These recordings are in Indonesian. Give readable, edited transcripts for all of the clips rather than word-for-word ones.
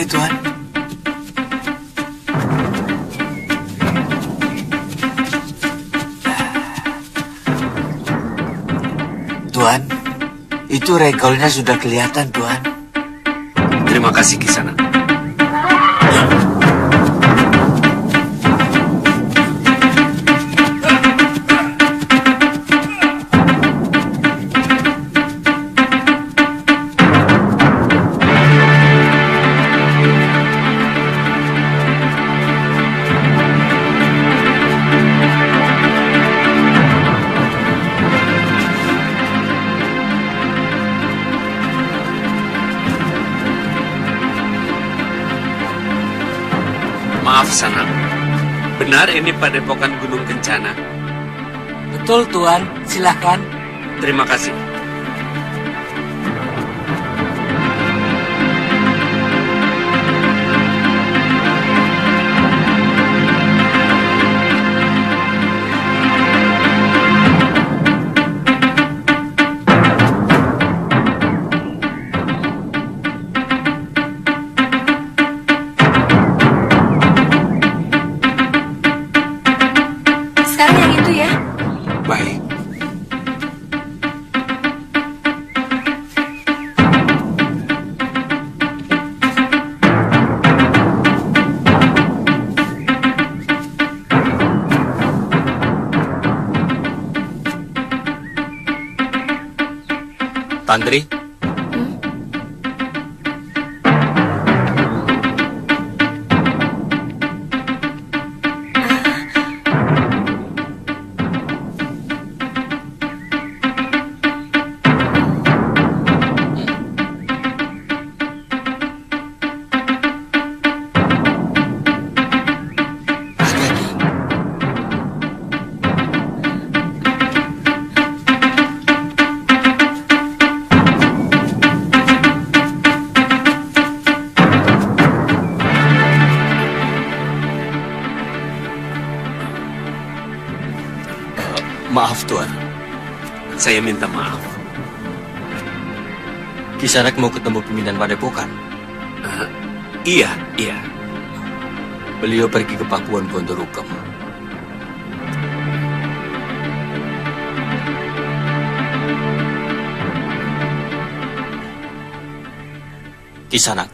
Tuan. Tuan, itu rekolnya sudah kelihatan, Tuan. Terima kasih, Kisanak. Maaf, Sanak. Benar ini padepokan Gunung Kencana? Betul, Tuan. Silakan. Terima kasih. Sekarang yang itu ya. Baik. Tantri, maaf Tuan. Saya minta maaf. Kisanak mau ketemu pimpinan padepokan. Iya. Beliau pergi ke Pakuan Pondorokem. Kisanak.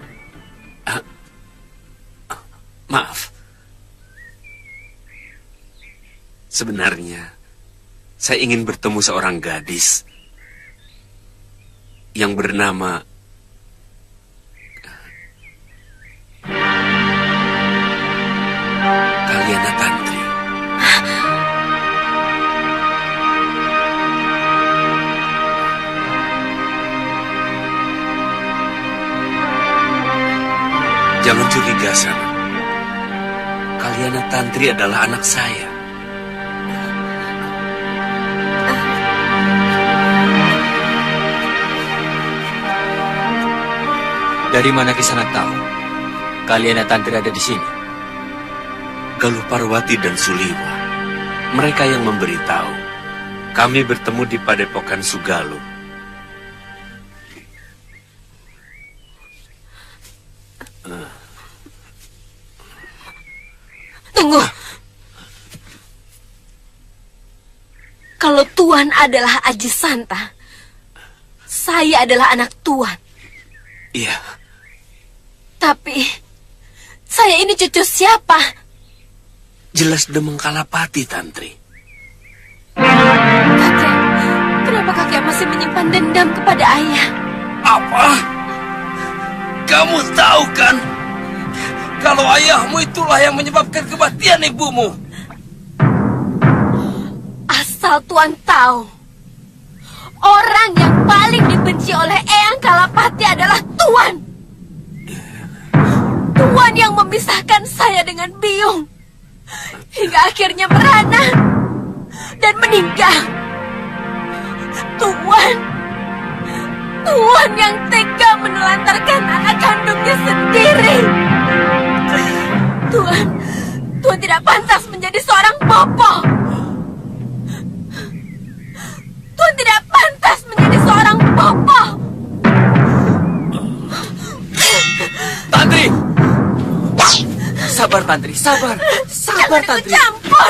Maaf. Sebenarnya, saya ingin bertemu seorang gadis yang bernama Kalyana Tantri. Jangan curiga, Sana. Kalyana Tantri adalah anak saya. Dari mana Kisanak tahu? Kalyana Tantri ada di sini. Galuh Parwati dan Suliwa. Mereka yang memberitahu. Kami bertemu di padepokan Sugaluh. Tunggu. Kalau Tuan adalah Aji Santa, saya adalah anak Tuan. Iya. Tapi, saya ini cucu siapa? Jelas Demeng Kalapati, Tantri. Kakek, kenapa kakek masih menyimpan dendam kepada ayah? Apa? Kamu tahu kan? Kalau ayahmu itulah yang menyebabkan kematian ibumu. Asal Tuan tahu, orang yang paling dibenci oleh Eyang Kalapati adalah Tuan. Tuan yang memisahkan saya dengan Biung. Hingga akhirnya merana dan meninggal. Tuan yang tega menelantarkan anak kandungnya sendiri. Tuan tidak pantas menjadi seorang bopo. Tuan tidak pantas menjadi seorang bopo. Tantri! Sabar, Tantri, sabar. Sabar, Jangan ikut Tantri. campur.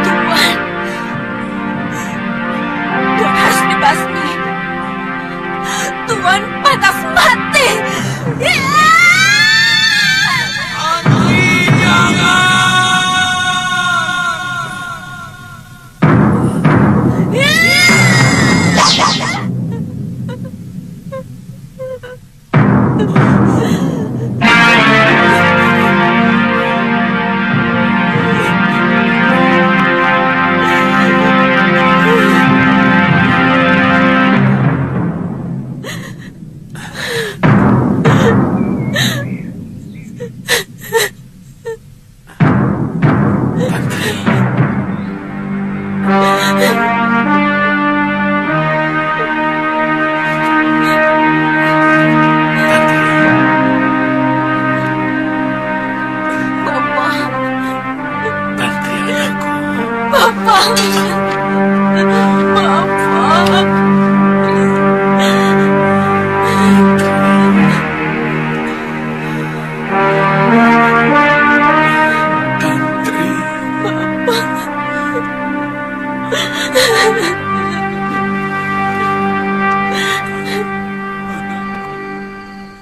Tuan. Tuan harus dibasmi. Tuan pantas mati.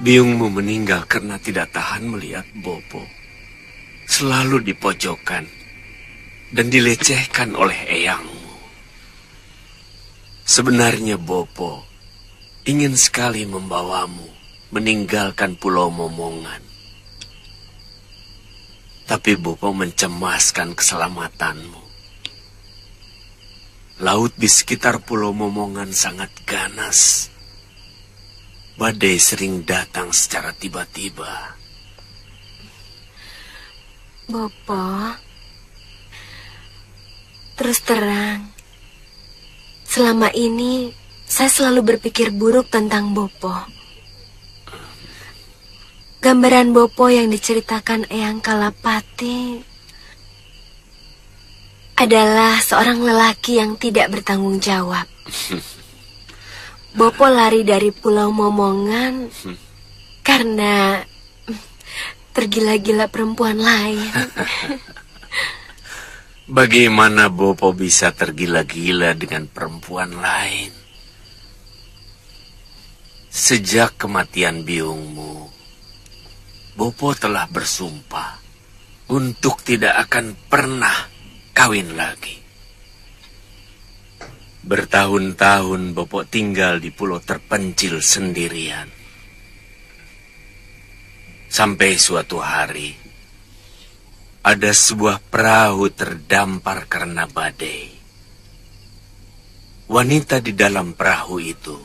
Biungmu meninggal karena tidak tahan melihat Bopo selalu dipojokkan dan dilecehkan oleh eyangmu. Sebenarnya Bopo ingin sekali membawamu meninggalkan Pulau Momongan. Tapi Bopo mencemaskan keselamatanmu. Laut di sekitar Pulau Momongan sangat ganas. Badai sering datang secara tiba-tiba. Bopo, terus terang, selama ini saya selalu berpikir buruk tentang Bopo. Gambaran Bopo yang diceritakan Eyang Kalapati adalah seorang lelaki yang tidak bertanggung jawab. Bopo lari dari Pulau Momongan karena tergila-gila perempuan lain. Bagaimana Bopo bisa tergila-gila dengan perempuan lain? Sejak kematian biungmu, Bopo telah bersumpah untuk tidak akan pernah kawin lagi. Bertahun-tahun Bopo tinggal di pulau terpencil sendirian. Sampai suatu hari, ada sebuah perahu terdampar karena badai. Wanita di dalam perahu itu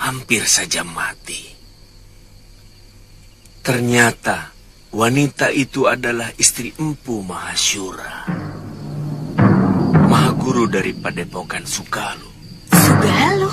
hampir saja mati. Ternyata wanita itu adalah istri Empu Mahasyura, Mahaguru dari Padepokan Sugalu. Sugalu?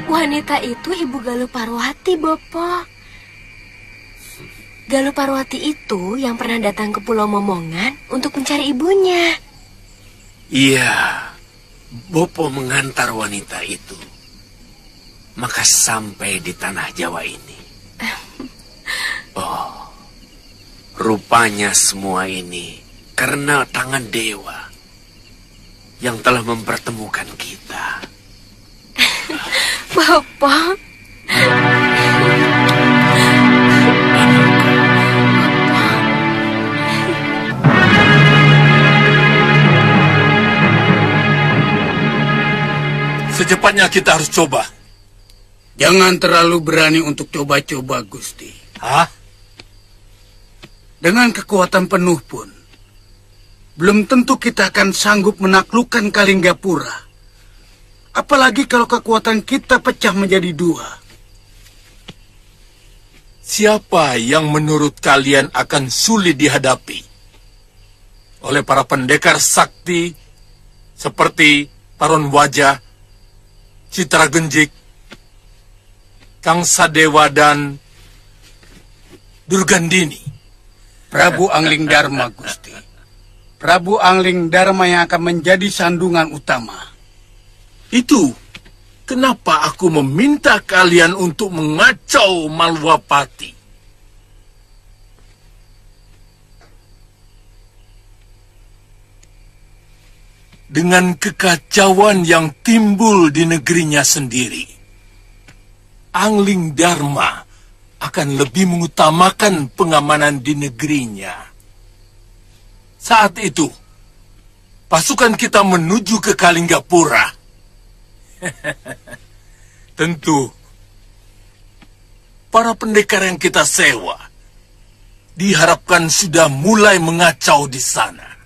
Wanita itu Ibu Galuh Parwati, Bopo. Galuh Parwati itu yang pernah datang ke Pulau Momongan untuk mencari ibunya. Iya, Bopo mengantar wanita itu. Maka sampai di tanah Jawa ini. Oh, rupanya semua ini karena tangan dewa yang telah mempertemukan kita. Bapak. Secepatnya kita harus coba. Jangan terlalu berani untuk coba-coba, Gusti. Hah? Dengan kekuatan penuh pun, belum tentu kita akan sanggup menaklukkan Kalinggapura. Apalagi kalau kekuatan kita pecah menjadi dua. Siapa yang menurut kalian akan sulit dihadapi oleh para pendekar sakti seperti Paron Wajah, Citra Genjik, Kang Sadewa, dan Durgandini? Prabu Angling Dharma, Gusti. Prabu Angling Dharma yang akan menjadi sandungan utama. Itu kenapa aku meminta kalian untuk mengacau Malwapati. Dengan kekacauan yang timbul di negerinya sendiri, Angling Dharma akan lebih mengutamakan pengamanan di negerinya. Saat itu, pasukan kita menuju ke Kalinggapura. Tentu, para pendekar yang kita sewa diharapkan sudah mulai mengacau di sana.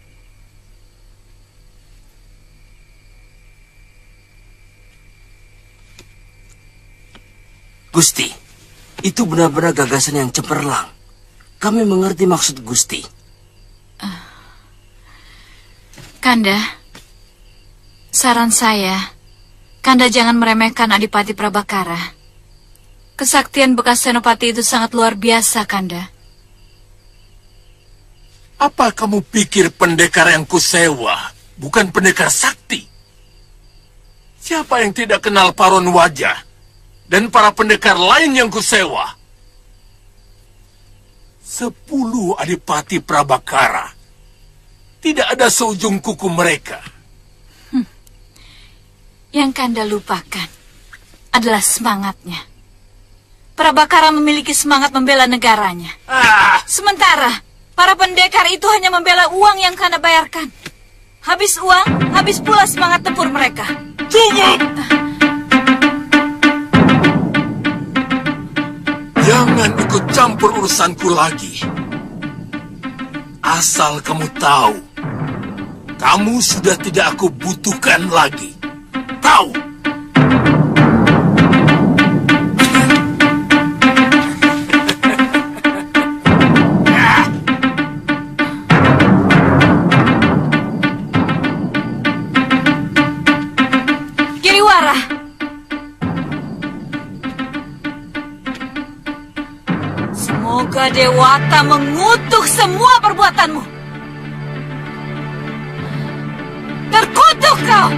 Gusti, itu benar-benar gagasan yang cemerlang. Kami mengerti maksud Gusti. Kanda, saran saya, Kanda jangan meremehkan Adipati Prabakara. Kesaktian bekas Senopati itu sangat luar biasa, Kanda. Apa kamu pikir pendekar yang kusewa bukan pendekar sakti? Siapa yang tidak kenal Paron Wajah dan para pendekar lain yang kusewa? 10 Adipati Prabakara. Tidak ada seujung kuku mereka. Yang Kanda lupakan adalah semangatnya. Prabakara memiliki semangat membela negaranya. Sementara para pendekar itu hanya membela uang yang Kanda bayarkan. Habis uang, habis pula semangat tempur mereka. Cukup! Jangan ikut campur urusanku lagi. Asal kamu tahu, kamu sudah tidak aku butuhkan lagi. Tahu? Giriwara, semoga Dewata mengutuk semua perbuatanmu. Terkutuk kau!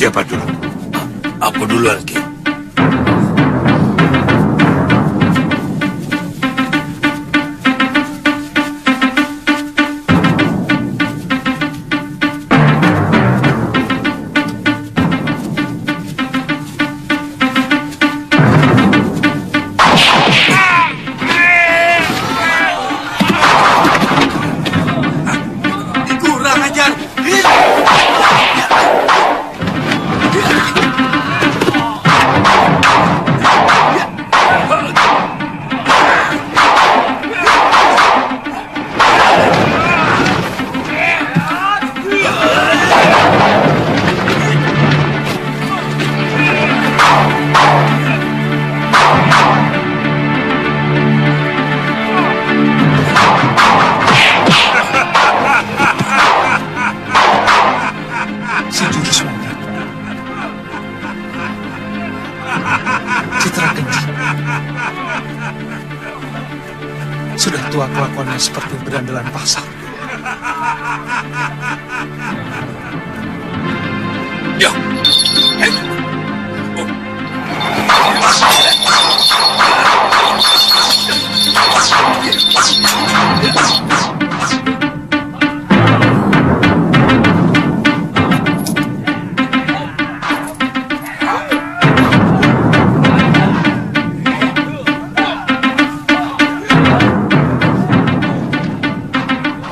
Siapa dulu? Aku duluan, Ki. Kurang ajar. Sudah tua kelakuannya seperti berandalan pasar. Ya. Hei. Oh.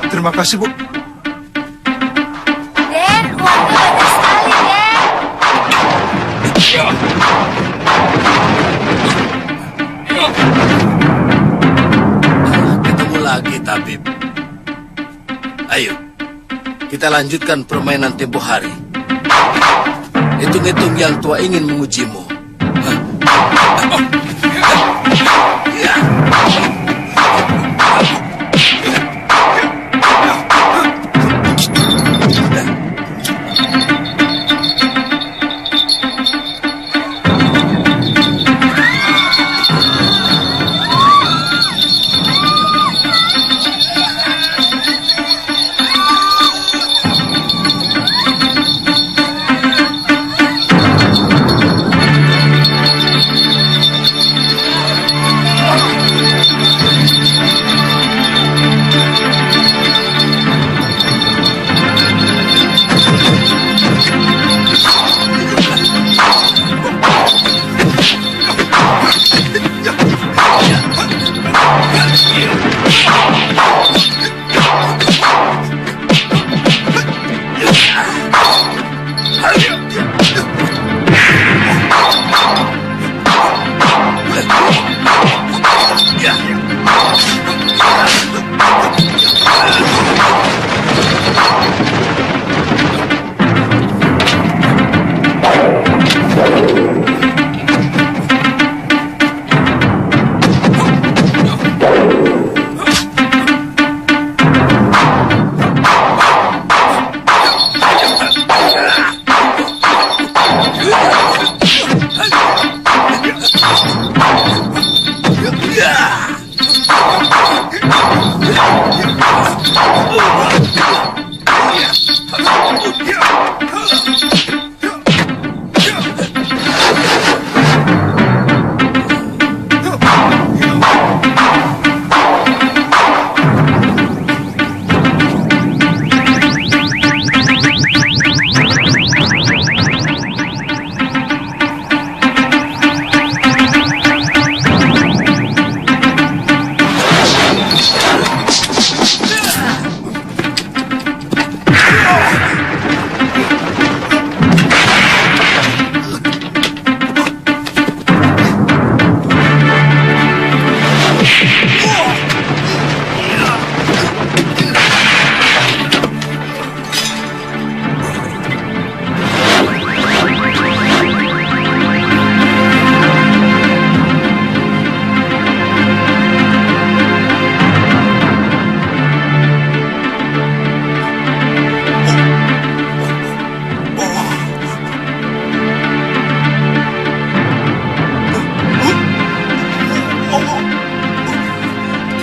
Terima kasih, Bu. Den, uangnya banyak sekali, Den. Ketemu lagi, Tabib. Ayo, kita lanjutkan permainan tempo hari. Hitung-hitung yang tua ingin mengujimu.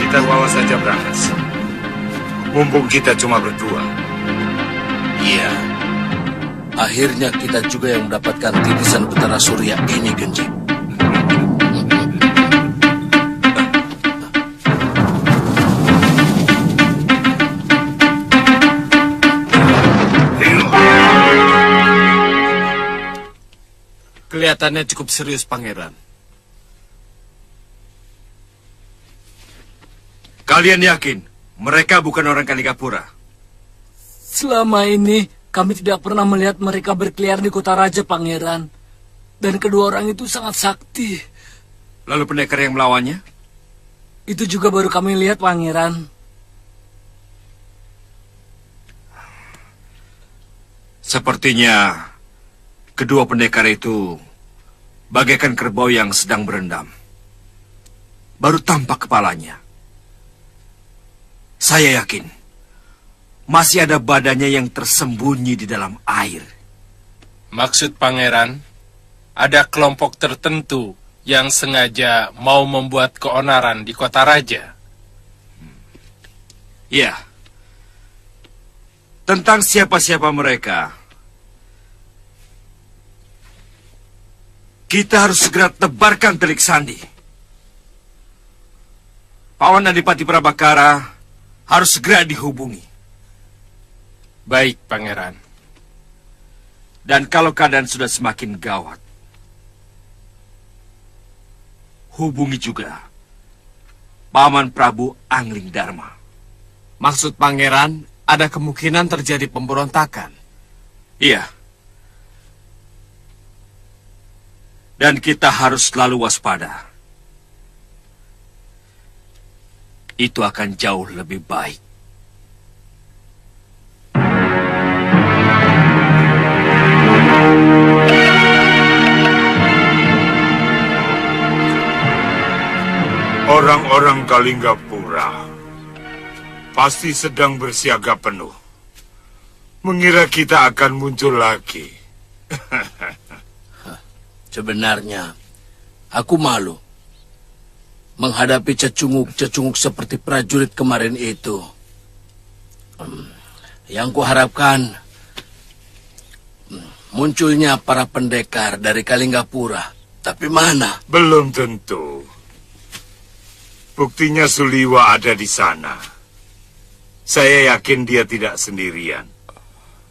Kita bawa saja Brangas. Mumpung kita cuma berdua. Iya. Akhirnya kita juga yang mendapatkan titisan Betara Surya ini, Genji. Kelihatannya cukup serius, Pangeran. Kalian yakin mereka bukan orang Kaligapura? Selama ini kami tidak pernah melihat mereka berkeliaran di kota raja, Pangeran. Dan kedua orang itu sangat sakti. Lalu pendekar yang melawannya? Itu juga baru kami lihat, Pangeran. Sepertinya kedua pendekar itu bagaikan kerbau yang sedang berendam. Baru tampak kepalanya. Saya yakin masih ada badannya yang tersembunyi di dalam air. Maksud Pangeran, ada kelompok tertentu yang sengaja mau membuat keonaran di kota raja. Ya. Tentang siapa-siapa mereka, kita harus segera tebarkan telik sandi. Pawan Adipati Prabakara harus segera dihubungi. Baik, Pangeran. Dan kalau keadaan sudah semakin gawat, hubungi juga Paman Prabu Angling Dharma. Maksud Pangeran, ada kemungkinan terjadi pemberontakan. Iya. Dan kita harus selalu waspada. Itu akan jauh lebih baik. Orang-orang Kalinggapura pasti sedang bersiaga penuh. Mengira kita akan muncul lagi. Sebenarnya, aku malu menghadapi cecunguk-cecunguk seperti prajurit kemarin itu. Yang kuharapkan munculnya para pendekar dari Kalinggapura. Tapi mana? Belum tentu. Buktinya Suliwa ada di sana. Saya yakin dia tidak sendirian.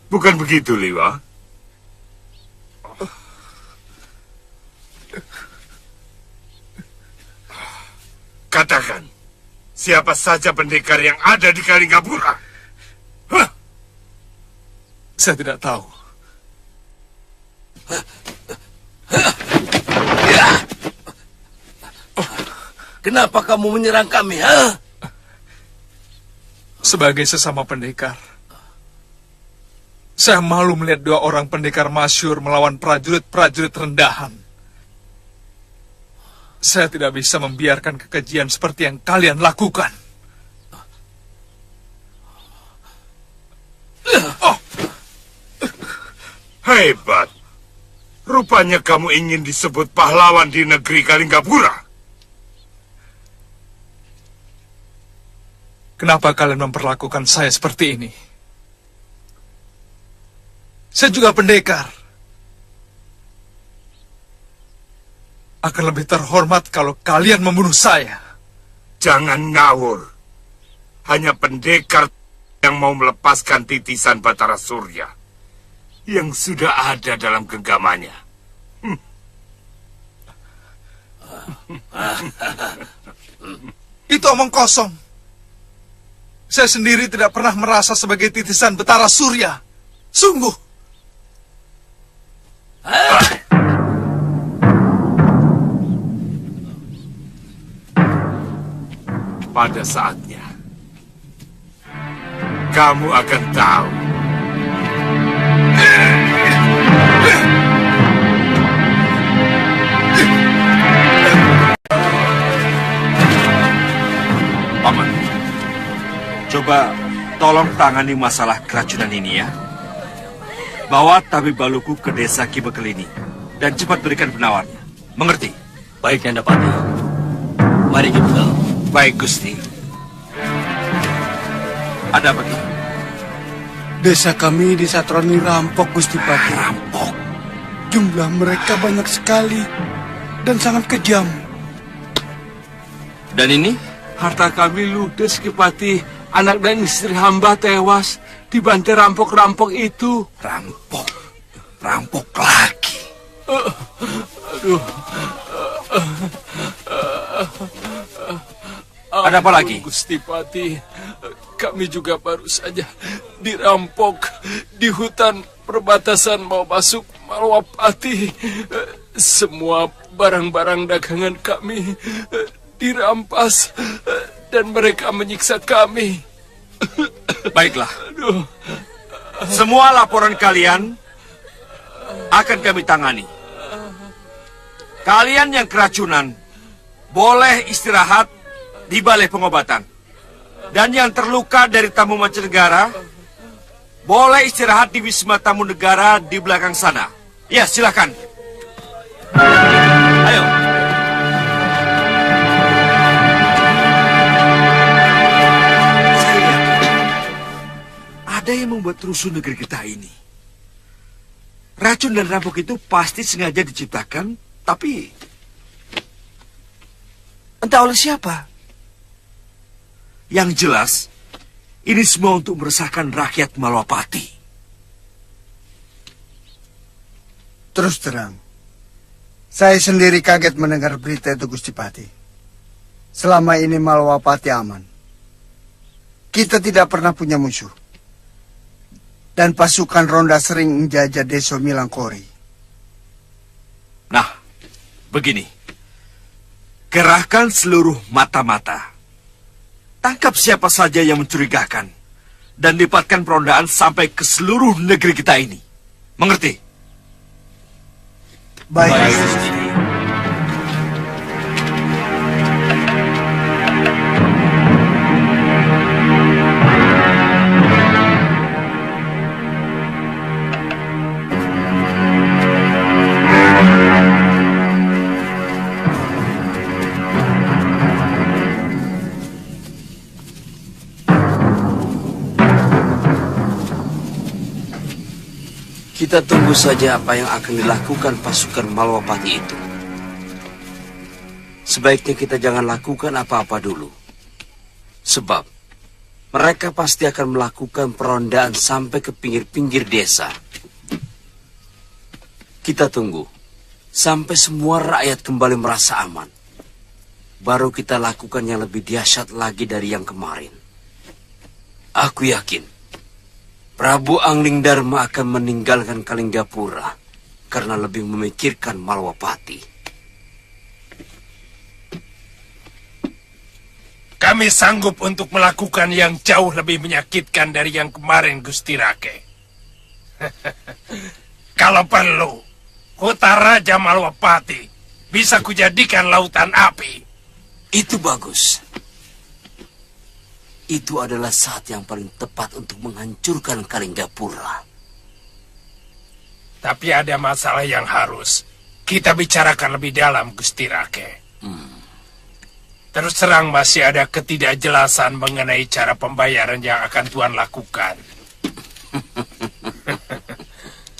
Bukan begitu, Liwa? Katakan, siapa saja pendekar yang ada di Kalinggapura? Hah? Saya tidak tahu. Kenapa kamu menyerang kami, ha? Sebagai sesama pendekar, saya malu melihat dua orang pendekar masyhur melawan prajurit-prajurit rendahan. Saya tidak bisa membiarkan kekejian seperti yang kalian lakukan. Oh. Hebat. Rupanya kamu ingin disebut pahlawan di negeri Kalinggapura. Kenapa kalian memperlakukan saya seperti ini? Saya juga pendekar. Akan lebih terhormat kalau kalian membunuh saya. Jangan ngawur. Hanya pendekar yang mau melepaskan titisan Batara Surya yang sudah ada dalam genggamannya. Itu omong kosong. Saya sendiri tidak pernah merasa sebagai titisan Batara Surya. Sungguh. Pada saatnya, kamu akan tahu. Paman, coba tolong tangani masalah keracunan ini ya. Bawa tabib Baluku ke desa Kibekel ini dan cepat berikan penawarnya. Mengerti? Baik, Nandapati. Mari kita. Baik, Gusti. Ada apa, Ki? Desa kami disatroni rampok, Gusti Pati. Rampok? Jumlah mereka banyak sekali dan sangat kejam. Dan ini? Harta kami ludes, Kipati. Anak dan istri hamba tewas dibantai rampok-rampok itu. Rampok? Rampok lagi? Aduh. Ada apa lagi? Gusti Pati, kami juga baru saja dirampok di hutan perbatasan mau masuk Malwapati. Semua barang-barang dagangan kami dirampas dan mereka menyiksa kami. Baiklah. Semua laporan kalian akan kami tangani. Kalian yang keracunan boleh istirahat di balai pengobatan. Dan yang terluka dari tamu mancanegara boleh istirahat di Wisma Tamu Negara di belakang sana. Ya, silakan. Ayo. membuat rusuh negeri kita ini. Racun dan rampok itu pasti sengaja diciptakan, tapi entah oleh siapa. Yang jelas, ini semua untuk meresahkan rakyat Malwapati. Terus terang, saya sendiri kaget mendengar berita itu, Gusti Pati. Selama ini Malwapati aman. Kita tidak pernah punya musuh. Dan pasukan ronda sering menjajah Desa Milangkori. Nah, begini. Kerahkan seluruh mata-mata. Tangkap siapa saja yang mencurigakan. Dan lipatkan perondaan sampai ke seluruh negeri kita ini. Mengerti? Baik. Kita tunggu saja apa yang akan dilakukan pasukan Malwapati itu. Sebaiknya kita jangan lakukan apa-apa dulu. Sebab mereka pasti akan melakukan perondaan sampai ke pinggir-pinggir desa. Kita tunggu sampai semua rakyat kembali merasa aman. Baru kita lakukan yang lebih dahsyat lagi dari yang kemarin. Aku yakin Prabu Angling Dharma akan meninggalkan Kalinggapura karena lebih memikirkan Malwapati. Kami sanggup untuk melakukan yang jauh lebih menyakitkan dari yang kemarin, Gusti Rake. Kalau perlu, kota Raja Malwapati bisa kujadikan lautan api. Itu bagus. Itu adalah saat yang paling tepat untuk menghancurkan Kalinggapura. Tapi ada masalah yang harus kita bicarakan lebih dalam, Gusti Rake. Terus terang masih ada ketidakjelasan mengenai cara pembayaran yang akan Tuan lakukan.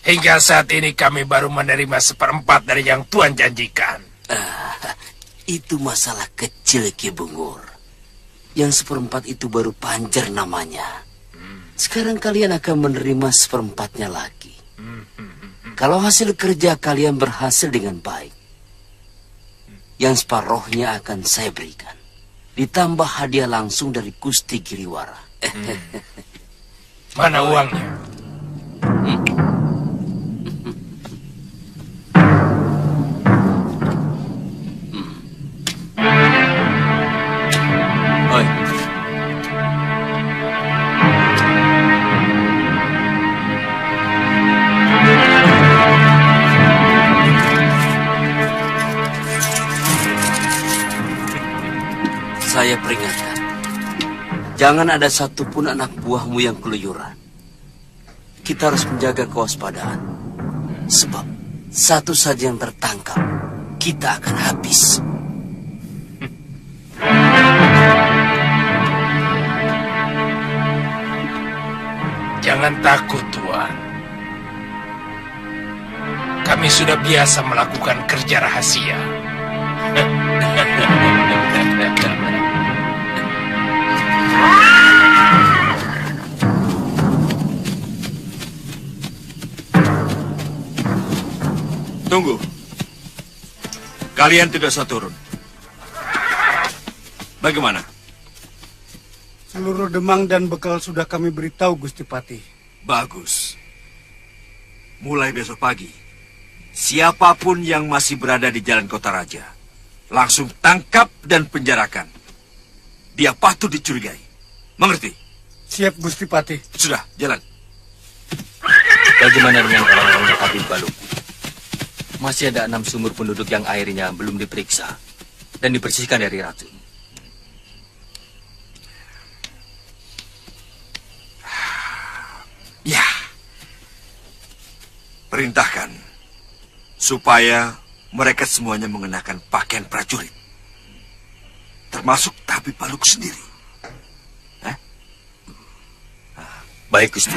Hingga saat ini kami baru menerima 1/4 dari yang Tuan janjikan. Itu masalah kecil, Ki Bungur. Yang 1/4 itu baru panjar namanya. Sekarang kalian akan menerima 1/4-nya lagi. Kalau hasil kerja kalian berhasil dengan baik, yang separohnya akan saya berikan. Ditambah hadiah langsung dari Gusti Giriwara. Mana uangnya? Saya peringatkan, jangan ada satupun anak buahmu yang keluyuran. Kita harus menjaga kewaspadaan. Sebab satu saja yang tertangkap, kita akan habis. Jangan takut, Tuan. Kami sudah biasa melakukan kerja rahasia. Tunggu. Kalian tidak usah turun. Bagaimana? Seluruh demang dan bekal sudah kami beritahu, Gusti Pati. Bagus. Mulai besok pagi, siapapun yang masih berada di jalan Kota Raja, langsung tangkap dan penjarakan. Dia patut dicurigai. Mengerti? Siap, Gusti Pati. Sudah, jalan. Bagaimana dengan orang-orang Tabib Baluk? Masih ada 6 sumur penduduk yang airnya belum diperiksa dan dibersihkan dari racun. Ya. Perintahkan supaya mereka semuanya mengenakan pakaian prajurit. Termasuk Tabib Baluk sendiri. Baik, Gusti.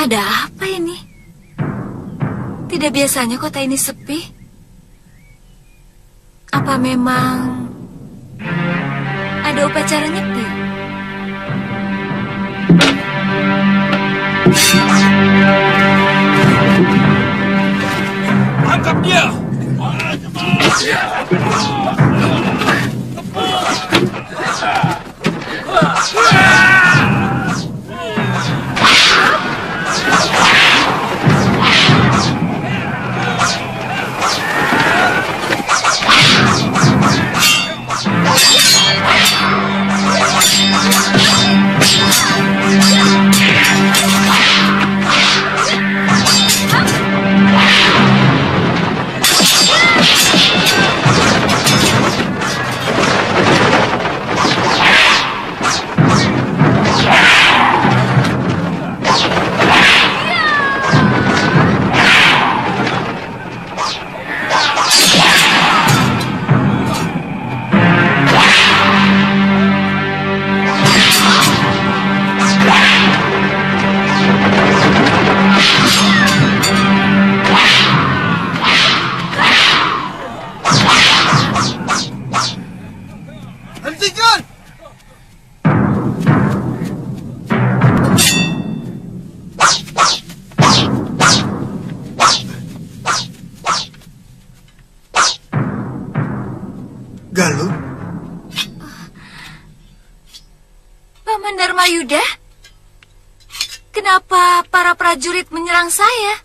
Ada apa ini? Tidak biasanya kota ini sepi. Apa memang ada upacara nyepi? Tangkap dia! Hentikan! Galuh? Paman Dharmayuda? Kenapa para prajurit menyerang saya?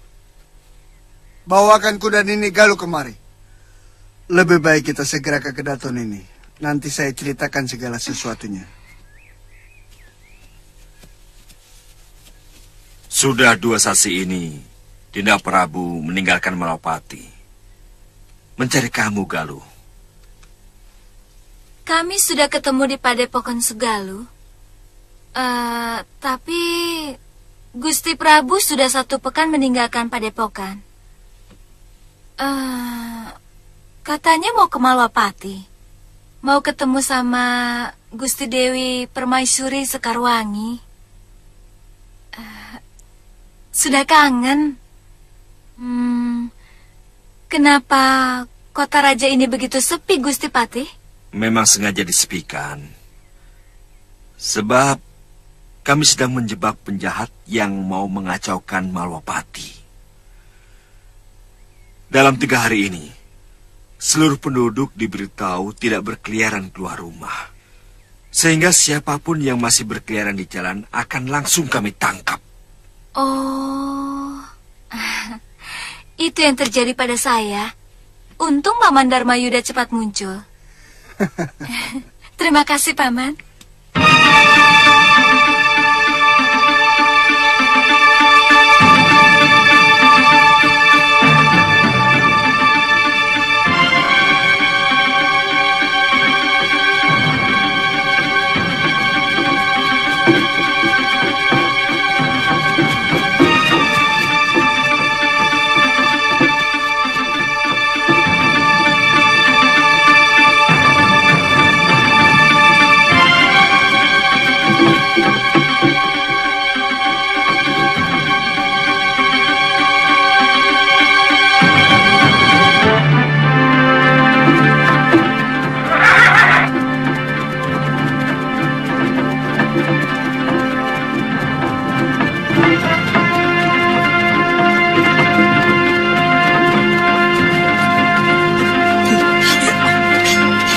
Bawakan kuda Nini Galuh kemari. Lebih baik kita segera ke Kedaton ini. Nanti saya ceritakan segala sesuatunya. Sudah 2 sasi ini, Dinda Prabu meninggalkan Malawapati. Mencari kamu, Galuh. Kami sudah ketemu di Padepokan Segaluh. Tapi Gusti Prabu sudah 1 pekan meninggalkan Padepokan. Katanya mau ke Malawapati. Mau ketemu sama Gusti Dewi Permaisuri Sekarwangi. Sudah kangen. Kenapa kota raja ini begitu sepi, Gusti Patih? Memang sengaja disepikan. Sebab kami sedang menjebak penjahat yang mau mengacaukan Malawapati. Dalam 3 hari ini, seluruh penduduk diberitahu tidak berkeliaran keluar rumah. Sehingga siapapun yang masih berkeliaran di jalan akan langsung kami tangkap. Oh, itu yang terjadi pada saya. Untung Paman Dharmayuda cepat muncul. Terima kasih, Paman.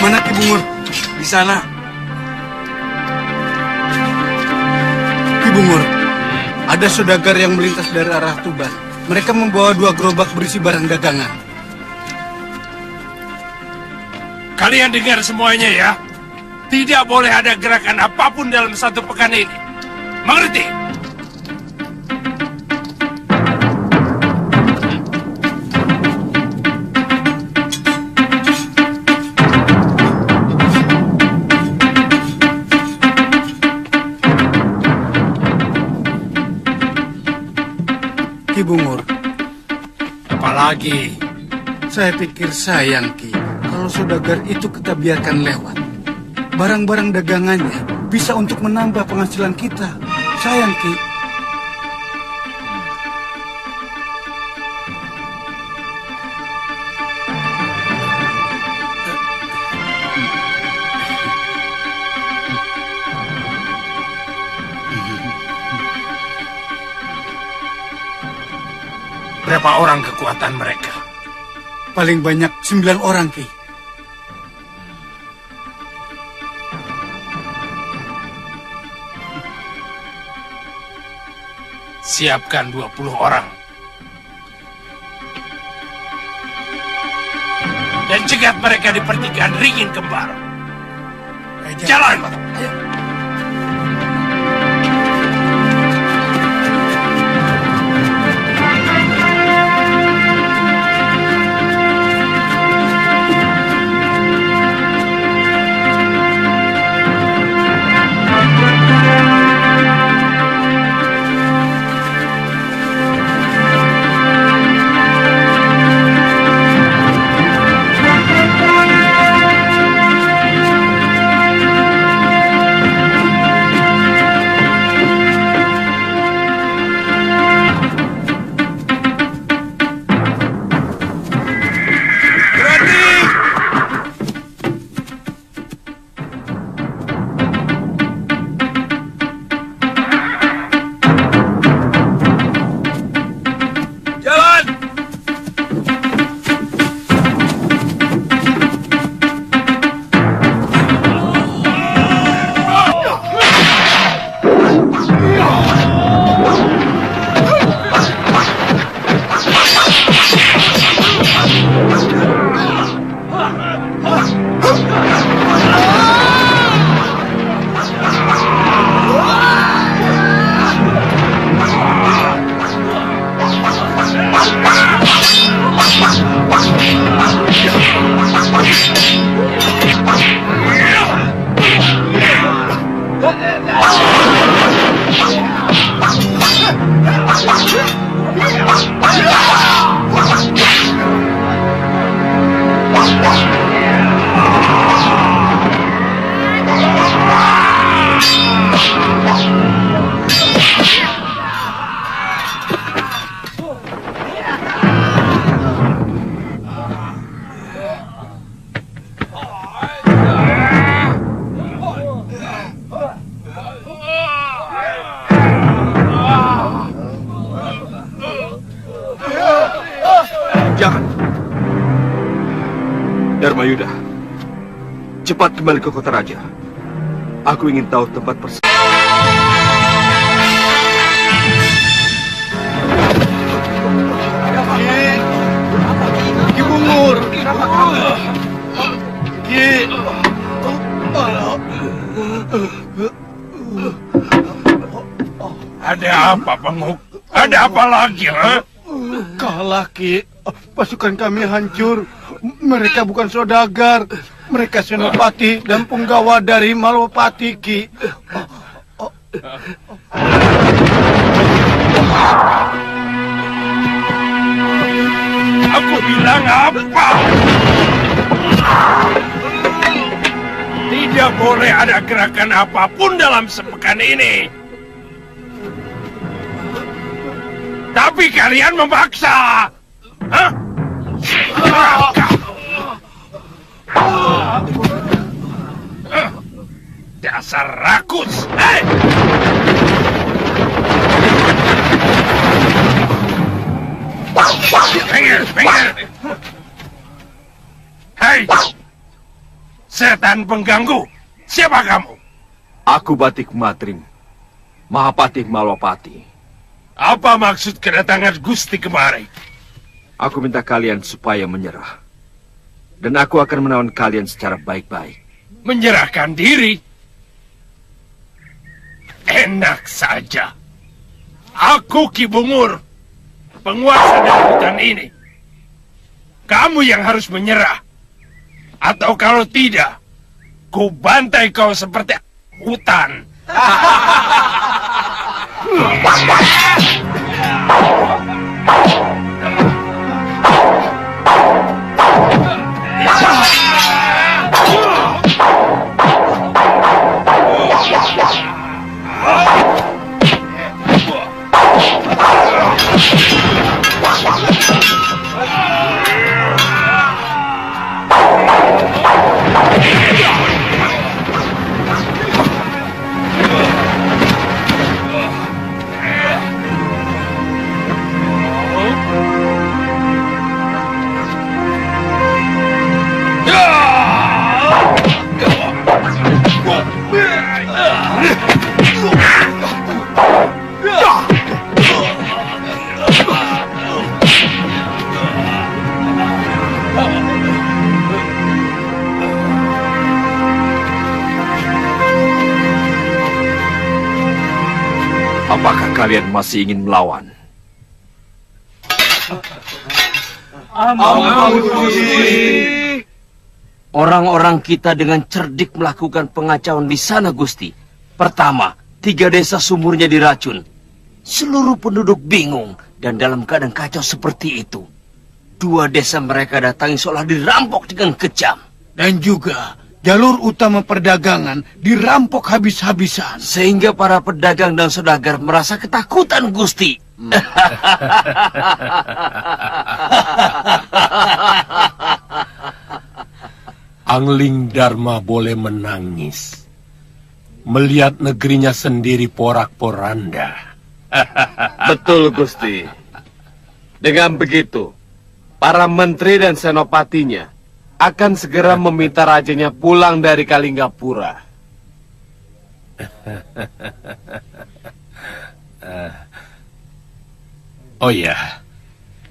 Mana Ki Bungur? Di sana. Ki Bungur, ada saudagar yang melintas dari arah Tuban. Mereka membawa 2 gerobak berisi barang dagangan. Kalian dengar semuanya ya. Tidak boleh ada gerakan apapun dalam 1 pekan ini. Mengerti? Ki Bungur, Apalagi? saya pikir sayang Ki, kalau saudagar itu kita biarkan lewat. Barang-barang dagangannya bisa untuk menambah penghasilan kita. Sayang Ki. Berapa orang kekuatan mereka? Paling banyak 9 orang Ki. Siapkan 20 orang. Dan cegat mereka di pertigaan ringin kembar. Jalan! Jangan. Dharmayuda, cepat kembali ke kota raja. Aku ingin tahu tempat persis. Ki Bungur. Ki. Ada apa, Penguk? Ada apa lagi, ha? Kalah, Ki. Pasukan kami hancur. Mereka bukan saudagar. Mereka senopati dan penggawa dari Malwapati, Ki. Aku bilang apa? Tidak boleh ada gerakan apapun dalam sepekan ini. Tapi kalian memaksa. Hah? Dasar rakus. Hei! Minggir. Hei! Setan pengganggu. Siapa kamu? Aku Batik Matrim, Mahapati Malwapati. Apa maksud kedatangan Gusti kemari? Aku minta kalian supaya menyerah. Dan aku akan menawan kalian secara baik-baik. Menyerahkan diri? Enak saja. Aku Ki Bungur, penguasa dari hutan ini. Kamu yang harus menyerah. Atau kalau tidak, ku bantai kau seperti hutan. Apakah kalian masih ingin melawan? Orang-orang kita dengan cerdik melakukan pengacauan di sana, Gusti. Pertama, 3 desa sumurnya diracun. Seluruh penduduk bingung dan dalam keadaan kacau seperti itu. 2 desa mereka datangi seolah dirampok dengan kejam. Dan juga jalur utama perdagangan dirampok habis-habisan. Sehingga para pedagang dan saudagar merasa ketakutan, Gusti. Angling Dharma boleh menangis melihat negerinya sendiri porak-poranda. Betul, Gusti. Dengan begitu, para menteri dan senopatinya akan segera meminta rajanya pulang dari Kalinggapura. Oh ya,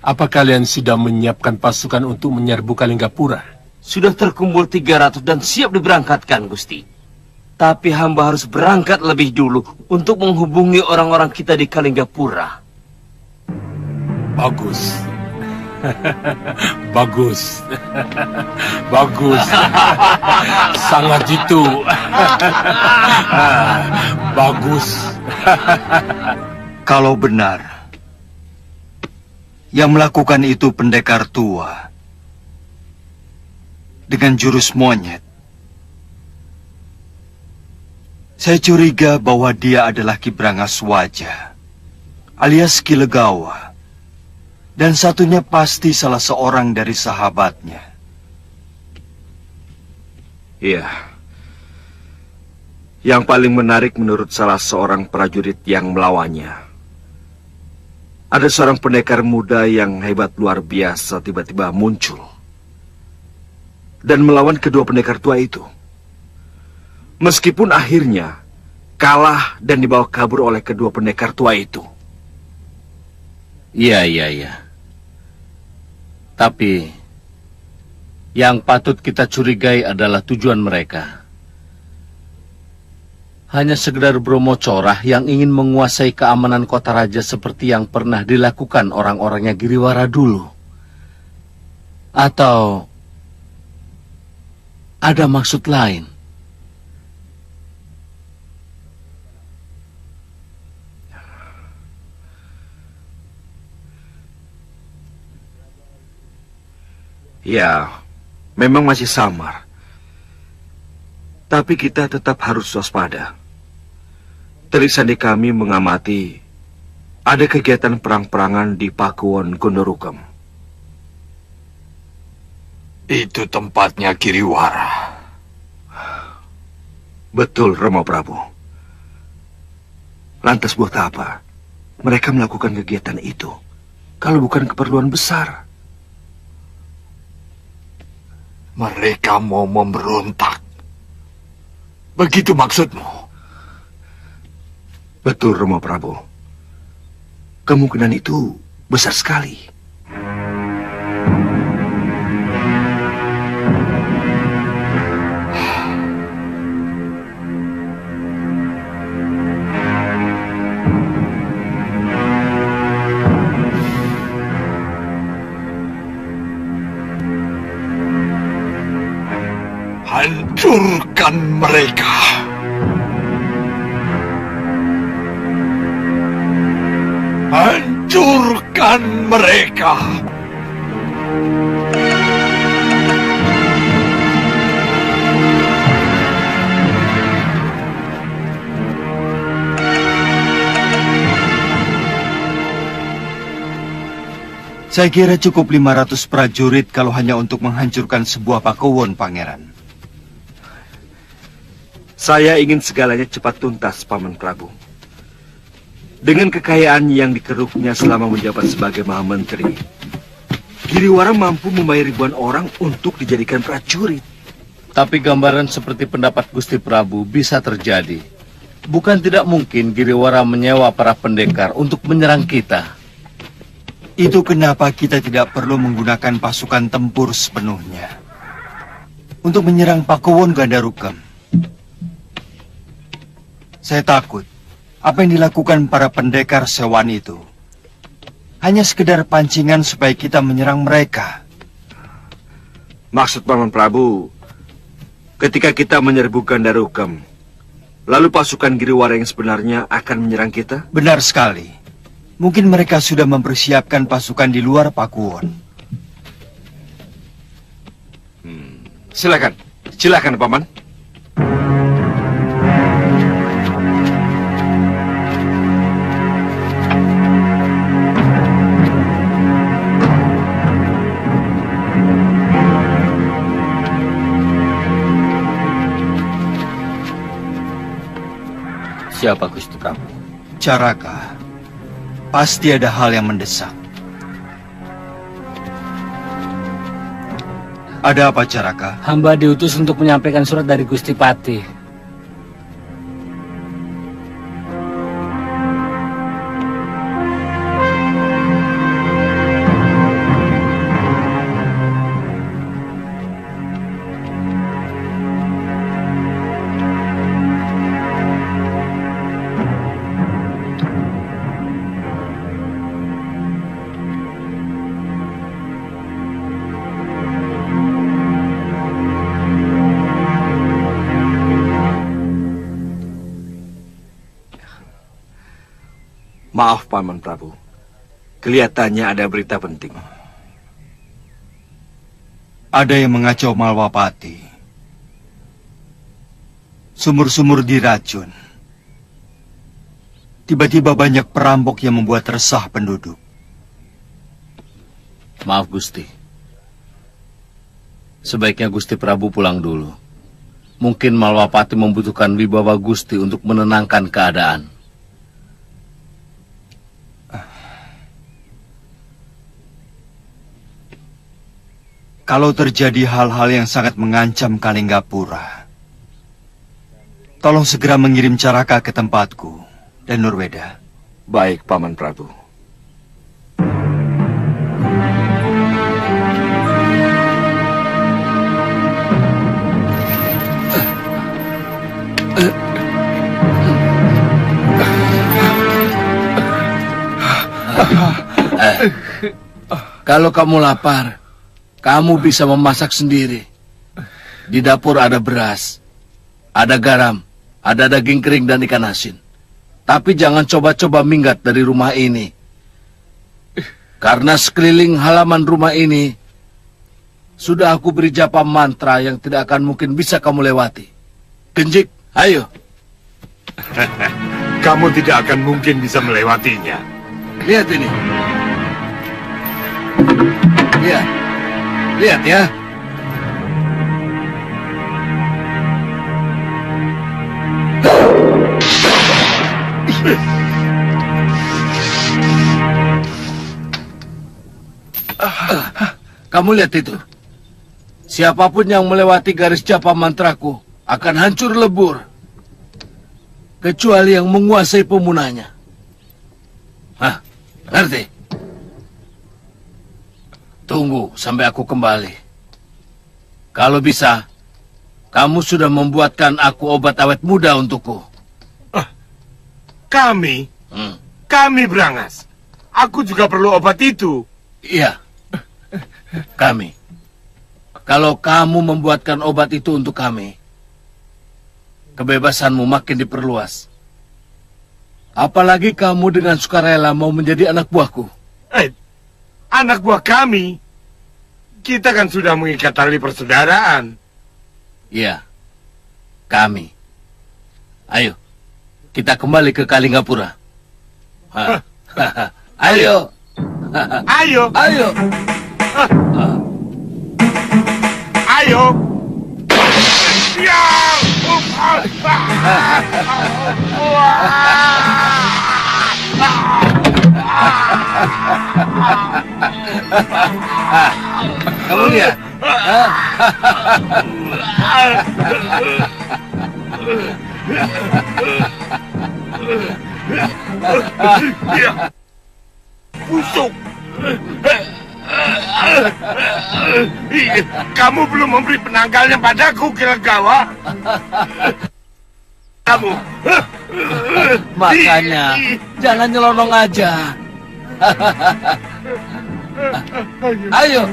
apa kalian sudah menyiapkan pasukan untuk menyerbu Kalinggapura? Sudah terkumpul 300 dan siap diberangkatkan, Gusti. Tapi hamba harus berangkat lebih dulu untuk menghubungi orang-orang kita di Kalinggapura. Bagus. Bagus. Bagus. Sangat jitu. Bagus. Kalau benar yang melakukan itu pendekar tua dengan jurus monyet, saya curiga bahwa dia adalah Ki Brangaswaja alias Ki Legawa. Dan satunya pasti salah seorang dari sahabatnya. Iya. Yang paling menarik menurut salah seorang prajurit yang melawannya, ada seorang pendekar muda yang hebat luar biasa tiba-tiba muncul dan melawan kedua pendekar tua itu. Meskipun akhirnya kalah dan dibawa kabur oleh kedua pendekar tua itu. Iya. Tapi yang patut kita curigai adalah tujuan mereka. Hanya sekedar Bromo Corah yang ingin menguasai keamanan kota raja seperti yang pernah dilakukan orang-orangnya Giriwara dulu. Atau ada maksud lain? Ya, memang masih samar. Tapi kita tetap harus waspada. Telik sandi kami mengamati ada kegiatan perang-perangan di Pakuwon Gondorukam. Itu tempatnya Giriwara. Betul, Rama Prabu. Lantas buat apa mereka melakukan kegiatan itu kalau bukan keperluan besar? Mereka mau memberontak. Begitu maksudmu? Betul, Rama Prabu. Kemungkinan itu besar sekali. Hancurkan mereka. Hancurkan mereka. Saya kira cukup 500 prajurit kalau hanya untuk menghancurkan sebuah Pakuwon, Pangeran. Saya ingin segalanya cepat tuntas, Paman Prabu. Dengan kekayaan yang dikeruknya selama menjabat sebagai Mahamentri, Giriwara mampu membayar ribuan orang untuk dijadikan prajurit. Tapi gambaran seperti pendapat Gusti Prabu bisa terjadi. Bukan tidak mungkin Giriwara menyewa para pendekar untuk menyerang kita. Itu kenapa kita tidak perlu menggunakan pasukan tempur sepenuhnya untuk menyerang Pakuwon Gandarukam. Saya takut apa yang dilakukan para pendekar sewaan itu hanya sekedar pancingan supaya kita menyerang mereka. Maksud Paman Prabu, ketika kita menyerbu Gandarukam, lalu pasukan Giriwara yang sebenarnya akan menyerang kita? Benar sekali. Mungkin mereka sudah mempersiapkan pasukan di luar Pakuwon. Silakan, silakan, Paman. Siapa Gusti Prabu? Caraka. Pasti ada hal yang mendesak. Ada apa, Caraka? Hamba diutus untuk menyampaikan surat dari Gusti Patih. Maaf, Paman Prabu. Kelihatannya ada berita penting. Ada yang mengacau Malwapati. Sumur-sumur diracun. Tiba-tiba banyak perampok yang membuat resah penduduk. Maaf, Gusti. Sebaiknya Gusti Prabu pulang dulu. Mungkin Malwapati membutuhkan wibawa Gusti untuk menenangkan keadaan. Kalau terjadi hal-hal yang sangat mengancam Kalinggapura, tolong segera mengirim Caraka ke tempatku dan Nurweda. Baik, Paman Prabu. Kalau kamu lapar, kamu bisa memasak sendiri. Di dapur ada beras, ada garam, ada daging kering dan ikan asin. Tapi jangan coba-coba minggat dari rumah ini. Karena sekeliling halaman rumah ini sudah aku beri japa mantra yang tidak akan mungkin bisa kamu lewati. Genjik, ayo. Kamu tidak akan mungkin bisa melewatinya. Lihat ini. Lihat. Lihat ya. Kamu lihat itu. Siapapun yang melewati garis japa mantraku akan hancur lebur. Kecuali yang menguasai pemunanya. Hah, ngerti? Tunggu sampai aku kembali. Kalau bisa, kamu sudah membuatkan aku obat awet muda untukku. Kami? Kami Brangas. Aku juga perlu obat itu. Iya, kami. Kalau kamu membuatkan obat itu untuk kami, kebebasanmu makin diperluas. Apalagi kamu dengan sukarela mau menjadi anak buahku. Anak buah kami? Kita kan sudah mengikat tali persaudaraan. Iya, kami. Ayo, kita kembali ke Kalinggapura. Ayo. Ayo. Ayo. Ayo. Ya. Kamu lihat? Busuk. Kamu belum memberi penanggalnya padaku, Kilegawa. Kamu. Makanya, jangan nyelonong aja. Ayo.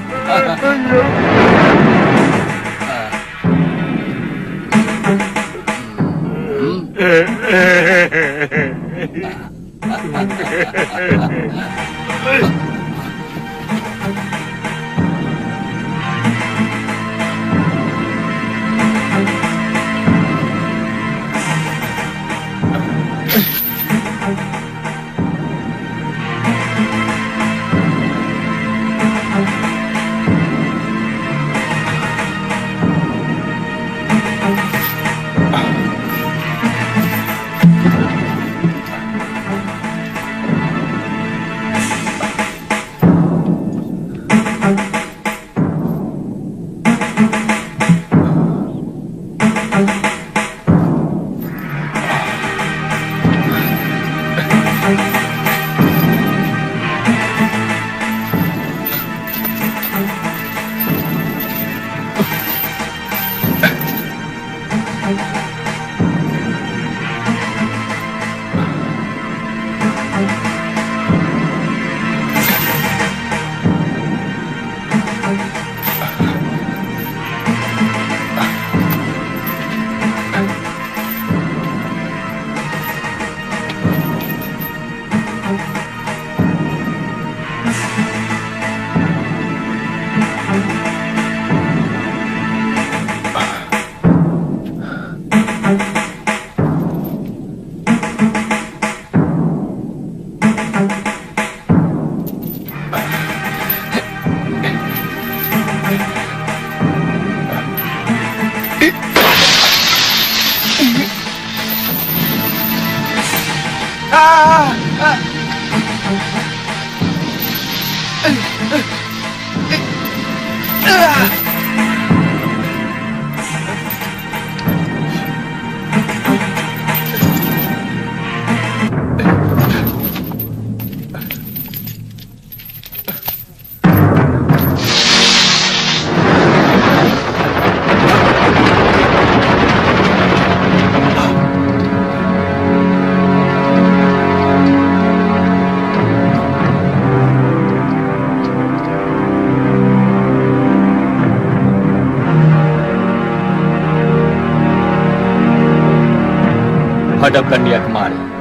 hadapkan dia kemari.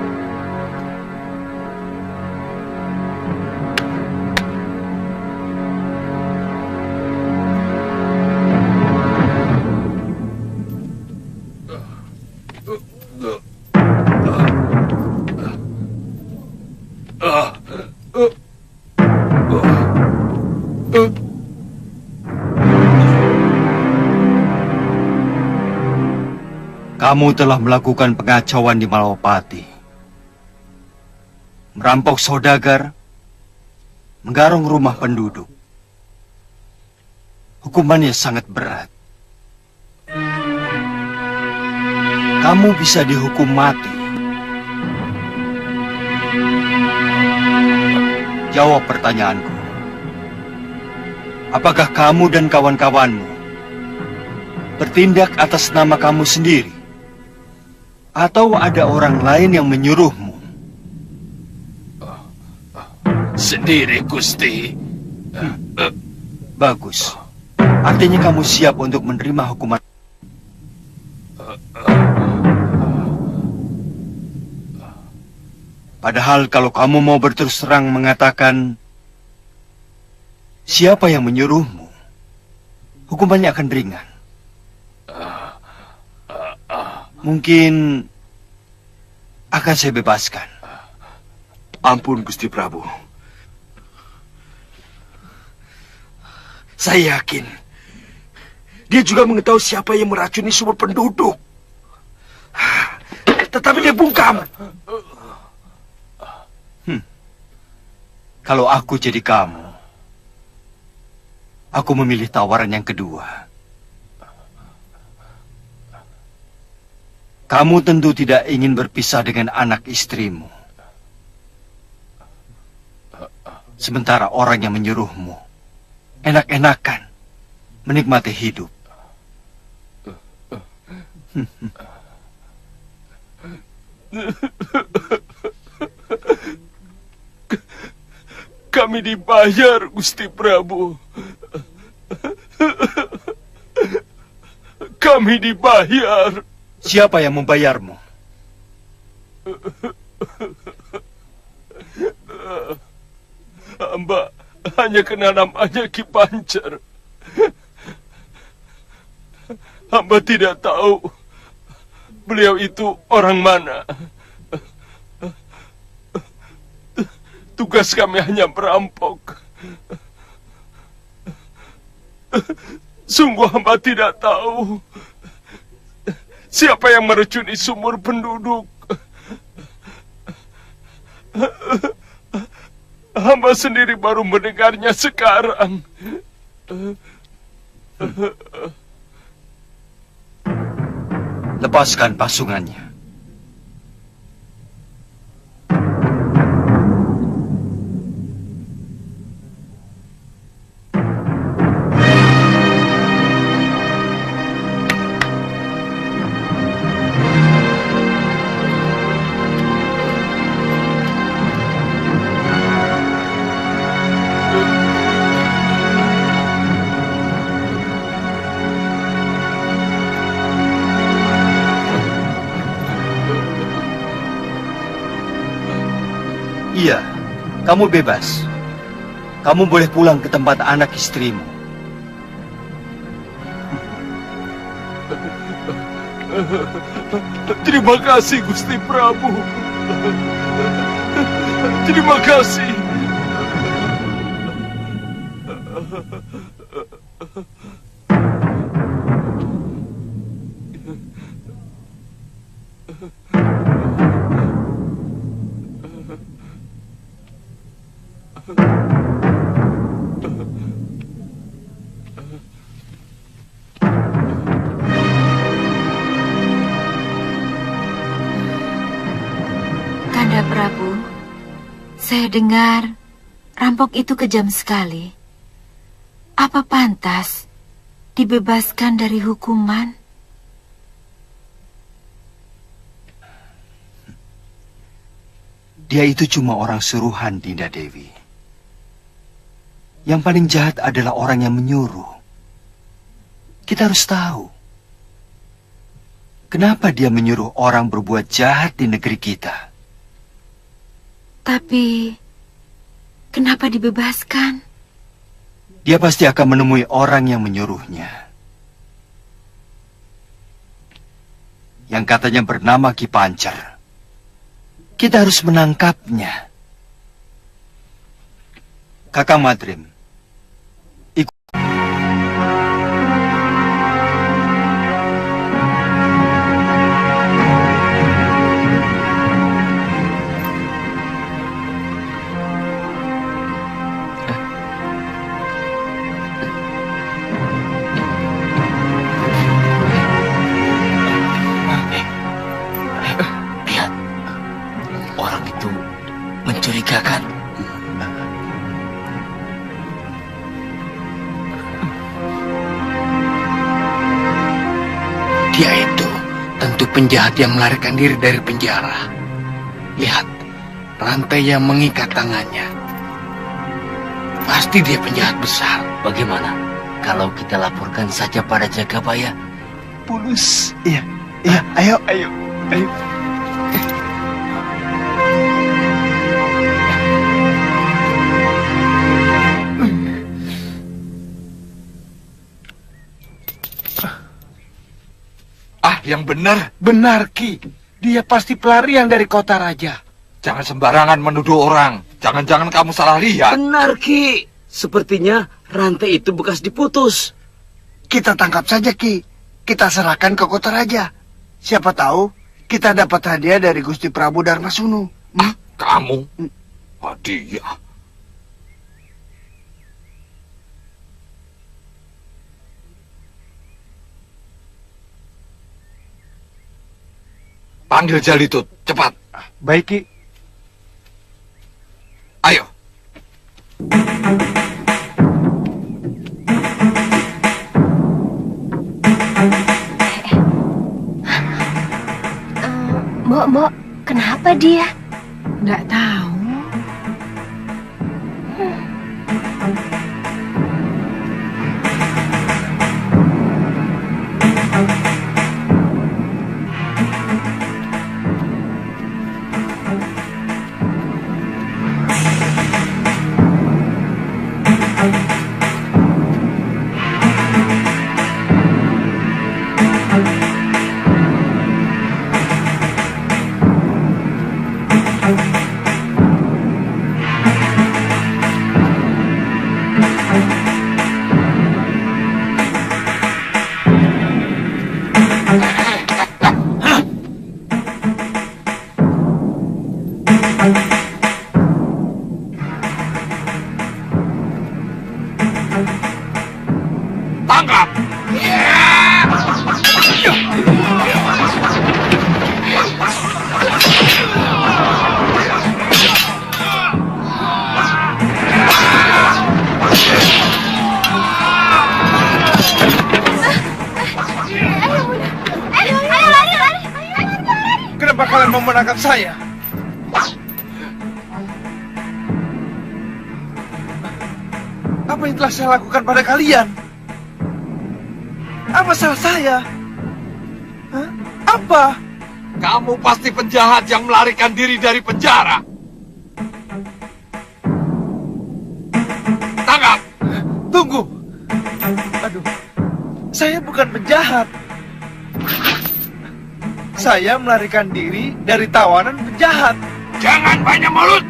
Kamu telah melakukan pengacauan di Malawapati, merampok saudagar, menggarong rumah penduduk. Hukumannya sangat berat. Kamu bisa dihukum mati. Jawab pertanyaanku. Apakah kamu dan kawan-kawanmu bertindak atas nama kamu sendiri? Atau ada orang lain yang menyuruhmu? Sendiri, Gusti. Bagus. Artinya kamu siap untuk menerima hukuman. Padahal kalau kamu mau berterus terang mengatakan siapa yang menyuruhmu, hukumannya akan ringan. Mungkin akan saya bebaskan. Ampun, Gusti Prabu. Saya yakin dia juga mengetahui siapa yang meracuni sumur penduduk. Tetapi dia bungkam. Kalau aku jadi kamu, aku memilih tawaran yang kedua. Kamu tentu tidak ingin berpisah dengan anak istrimu. Sementara orang yang menyuruhmu enak-enakan menikmati hidup. Kami dibayar, Gusti Prabu. Kami dibayar. Siapa yang membayarmu? Hamba hanya kenal namanya Ki Pancer. Hamba tidak tahu beliau itu orang mana. Tugas kami hanya merampok. Sungguh hamba tidak tahu siapa yang meracuni sumur penduduk. Hamba sendiri baru mendengarnya sekarang. Lepaskan pasungannya. Iya, kamu bebas. Kamu boleh pulang ke tempat anak istrimu. Terima kasih, Gusti Prabu. Terima kasih. Kanda Prabu, saya dengar rampok itu kejam sekali. Apa pantas dibebaskan dari hukuman? Dia itu cuma orang suruhan, Dinda Dewi. Yang paling jahat adalah orang yang menyuruh. Kita harus tahu. Kenapa dia menyuruh orang berbuat jahat di negeri kita? Tapi, kenapa dibebaskan? Dia pasti akan menemui orang yang menyuruhnya. Yang katanya bernama Ki Pancer. Kita harus menangkapnya. Kakang Madrim, mencurigakan. Dia itu tentu penjahat yang melarikan diri dari penjara. Lihat, rantai yang mengikat tangannya. Pasti dia penjahat besar. Bagaimana kalau kita laporkan saja pada Jagabaya? Pulus. Iya, ayo. Yang benar. Benar, Ki. Dia pasti pelarian dari kota raja. Jangan sembarangan menuduh orang. Jangan-jangan kamu salah lihat. Benar, Ki. Sepertinya rantai itu bekas diputus. Kita tangkap saja, Ki. Kita serahkan ke kota raja. Siapa tahu kita dapat hadiah dari Gusti Prabu Darmasunu. Kamu? Hadiah? Panggil Jalitut, cepat. Baik, Ki. Ayo. Mbok, kenapa dia? Nggak tahu. Tangkap! Kenapa kalian mau menangkap saya? Apa yang telah saya lakukan pada kalian? Apa salah saya? Hah? Apa? Kamu pasti penjahat yang melarikan diri dari penjara. Tangkap! Tunggu. Aduh. Saya bukan penjahat. Saya melarikan diri dari tawanan penjahat. Jangan banyak mulut.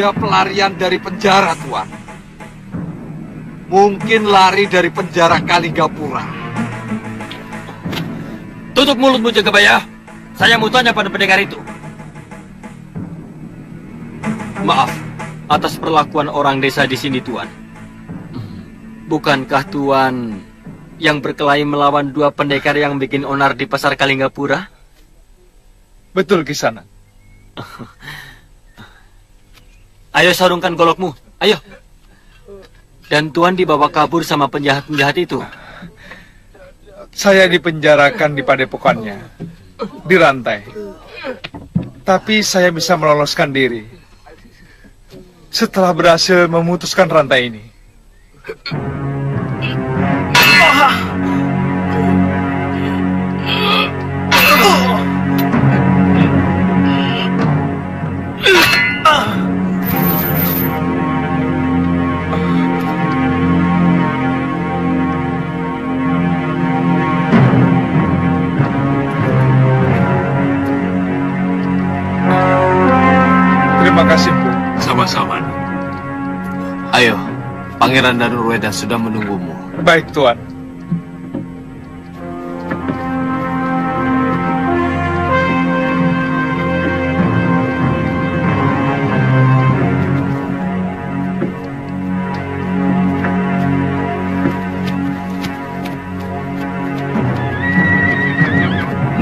Dia pelarian dari penjara, Tuan. Mungkin lari dari penjara Kalinggapura. Tutup mulutmu, Jagabaya. Saya mau tanya pada pendekar itu. Maaf atas perlakuan orang desa di sini, Tuan. Bukankah Tuan yang berkelahi melawan 2 pendekar yang bikin onar di pasar Kalinggapura? Betul, Kisanak. Ayo sarungkan golokmu, ayo. Dan Tuan dibawa kabur sama penjahat-penjahat itu. Saya dipenjarakan di padepokannya, dirantai. Tapi saya bisa meloloskan diri setelah berhasil memutuskan rantai ini. Terima kasih, Bu. Sama-sama. Ayo, Pangeran Danurweda sudah menunggumu. Baik, Tuan.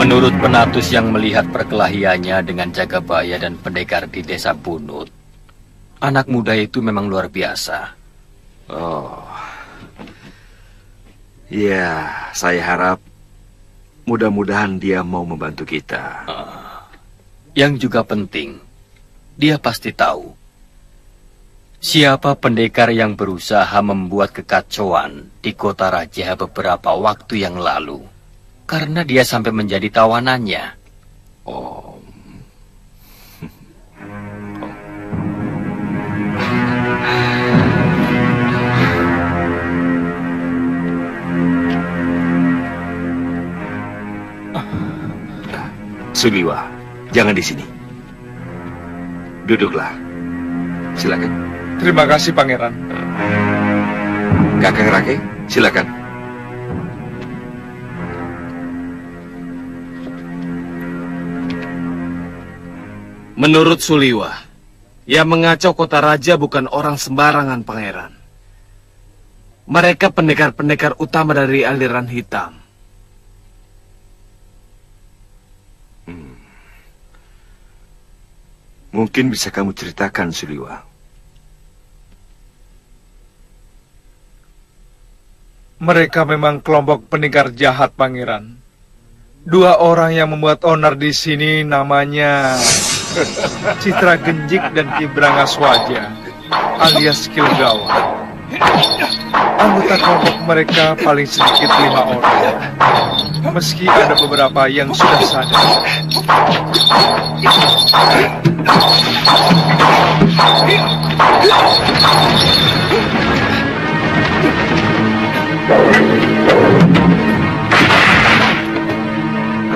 Menurut penatus yang melihat perkelahiannya dengan Jagabaya dan pendekar di desa Bunut, anak muda itu memang luar biasa. Oh. Ya, saya harap mudah-mudahan dia mau membantu kita. Yang juga penting, dia pasti tahu siapa pendekar yang berusaha membuat kekacauan di kota Raja beberapa waktu yang lalu. Karena dia sampai menjadi tawanannya. Oh. Suliwa, jangan di sini. Duduklah. Silakan. Terima kasih, Pangeran. Kakang Rake, silakan. Menurut Suliwa, yang mengacau kota raja bukan orang sembarangan, Pangeran. Mereka pendekar-pendekar utama dari aliran hitam. Mungkin bisa kamu ceritakan, Suliwa. Mereka memang kelompok pendekar jahat, Pangeran. 2 orang yang membuat onar di sini namanya Citra Genjik dan Ki Brangaswaja alias Kilgawa. Anggota kelompok mereka paling sedikit 5 orang. Meski ada beberapa yang sudah sadar.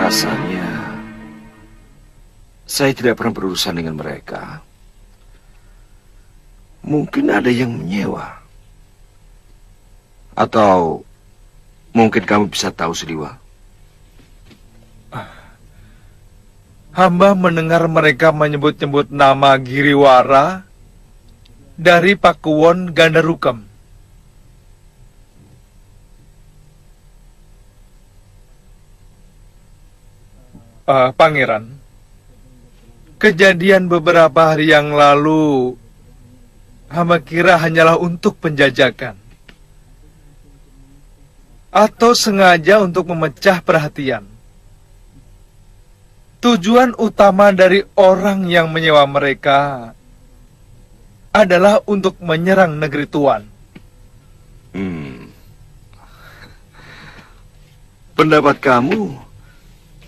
Rasanya saya tidak pernah berurusan dengan mereka. Mungkin ada yang menyewa. Atau mungkin kamu bisa tahu, Suliwa. Hamba mendengar mereka menyebut-nyebut nama Giriwara dari Pakuwon Gandarukam. Pangeran, kejadian beberapa hari yang lalu hamba kira hanyalah untuk penjajakan. Atau sengaja untuk memecah perhatian. Tujuan utama dari orang yang menyewa mereka adalah untuk menyerang negeri Tuan. Pendapat kamu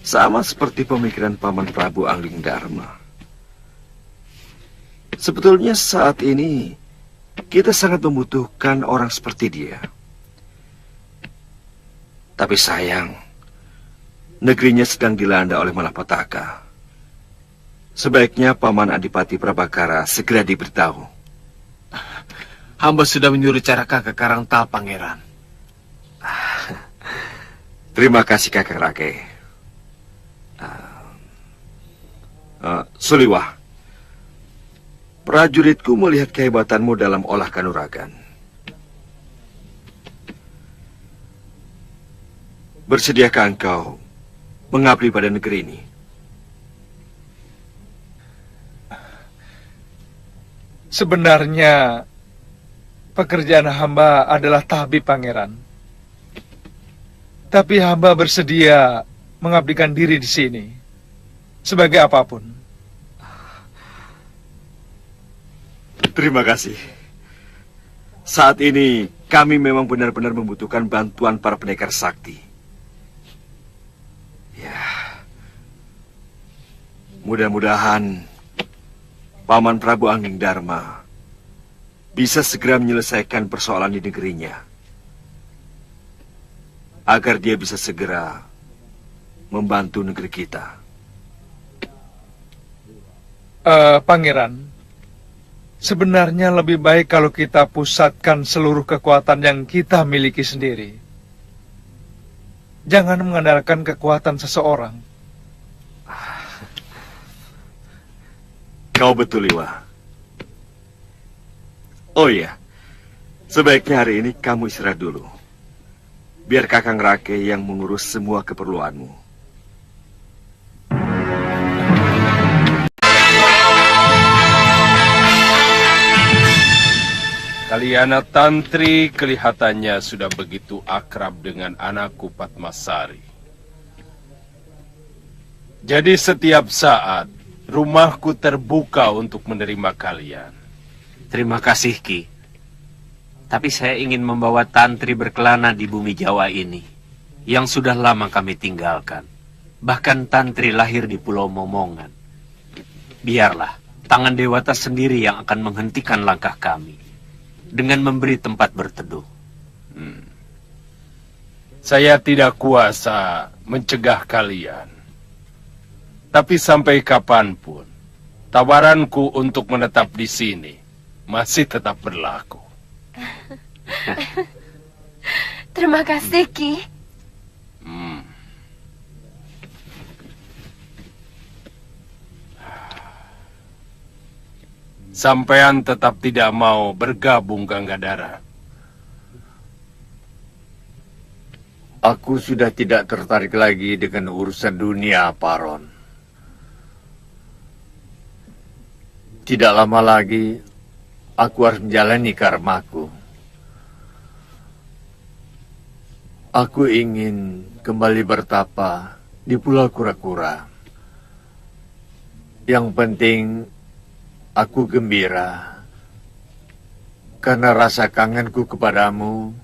sama seperti pemikiran Paman Prabu Angling Dharma. Sebetulnya saat ini kita sangat membutuhkan orang seperti dia. Tapi sayang, negerinya sedang dilanda oleh malapetaka. Sebaiknya Paman Adipati Prabakara segera diberitahu. Hamba sudah menyuruh Caraka ke Karangtal, Pangeran. Terima kasih Kakang Rake. Suliwah, prajuritku melihat kehebatanmu dalam olah kanuragan. Bersediakah engkau mengabdi pada negeri ini? Sebenarnya pekerjaan hamba adalah tabib, Pangeran. Tapi hamba bersedia mengabdikan diri di sini sebagai apapun. Terima kasih. Saat ini kami memang benar-benar membutuhkan bantuan para pendekar sakti. Ya, mudah-mudahan Paman Prabu Angging Dharma bisa segera menyelesaikan persoalan di negerinya, agar dia bisa segera membantu negeri kita. Pangeran, sebenarnya lebih baik kalau kita pusatkan seluruh kekuatan yang kita miliki sendiri. Jangan mengandalkan kekuatan seseorang. Kau betul, Liwa. Oh iya, sebaiknya hari ini kamu istirahat dulu. Biar Kakang Rake yang mengurus semua keperluanmu. Kaliana Tantri kelihatannya sudah begitu akrab dengan anakku Padmasari. Jadi setiap saat rumahku terbuka untuk menerima kalian. Terima kasih, Ki. Tapi saya ingin membawa Tantri berkelana di bumi Jawa ini, yang sudah lama kami tinggalkan. Bahkan Tantri lahir di Pulau Momongan. Biarlah tangan Dewata sendiri yang akan menghentikan langkah kami, dengan memberi tempat berteduh. Saya tidak kuasa mencegah kalian. Tapi sampai kapanpun, tawaranku untuk menetap di sini masih tetap berlaku. Terima kasih, Ki. Sampean tetap tidak mau bergabung, Ganggadara. Aku sudah tidak tertarik lagi dengan urusan dunia, Paron. Tidak lama lagi, aku harus menjalani karmaku. Aku ingin kembali bertapa di Pulau Kura-Kura. Yang penting, aku gembira karena rasa kangenku kepadamu,